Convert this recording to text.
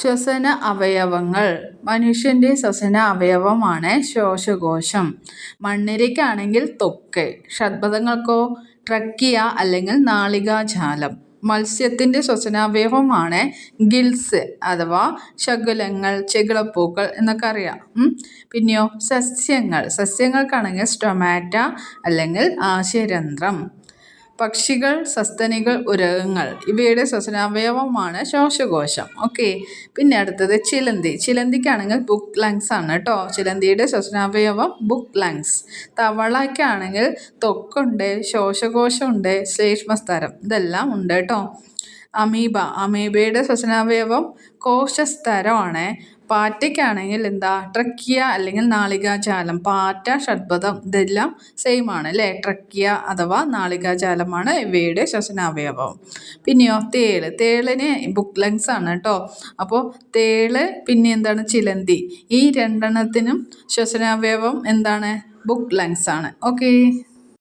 ശ്വസന അവയവങ്ങൾ. മനുഷ്യൻ്റെ ശ്വസന അവയവമാണ് ശ്വാസകോശം. മണ്ണിരയ്ക്കാണെങ്കിൽ ത്വക്ക്, ഷഡ്പദങ്ങൾക്കോ ട്രക്കിയ അല്ലെങ്കിൽ നാളികാജാലം. മത്സ്യത്തിൻ്റെ ശ്വസനാവയവമാണ് ഗിൽസ് അഥവാ ശകുനങ്ങൾ, ചെകിളപ്പൂക്കൾ എന്നൊക്കെ അറിയാം. പിന്നെയോ സസ്യങ്ങൾക്കാണെങ്കിൽ സ്റ്റൊമാറ്റ അല്ലെങ്കിൽ ആശയരന്ധ്രം. പക്ഷികൾ, സസ്തനികൾ, ഉരഗങ്ങൾ ഇവയുടെ ശ്വസനാവയവമാണ് ശ്വാസകോശം. ഓക്കെ. പിന്നെ അടുത്തത് ചിലന്തിക്കാണെങ്കിൽ ബുക്ക് ലങ്സ് ആണ് കേട്ടോ. ചിലന്തിയുടെ ശ്വസനാവയവം ബുക്ക് ലങ്സ്. തവളയ്ക്കാണെങ്കിൽ ത്വക്കുണ്ട്, ശ്വാസകോശമുണ്ട്, ശ്ലേഷ്മസ്തരം ഇതെല്ലാം ഉണ്ട് കേട്ടോ. അമീബയുടെ ശ്വസനാവയവം കോശസ്തരമാണ്. പാറ്റയ്ക്കാണെങ്കിൽ ട്രക്കിയ അല്ലെങ്കിൽ നാളികാജാലം. പാറ്റ, ഷഡ്പദം ഇതെല്ലാം സെയിം ആണ് അല്ലേ. ട്രക്കിയ അഥവാ നാളികാജാലമാണ് ഇവയുടെ ശ്വസനാവയവം. പിന്നെയോ തേളിന് ബുക്ക് ലങ്സ് ആണ് കേട്ടോ. അപ്പോൾ തേള് പിന്നെ ചിലന്തി ഈ രണ്ടെണ്ണത്തിനും ശ്വസനാവയവം ബുക്ക് ലങ്സ് ആണ്. ഓക്കെ.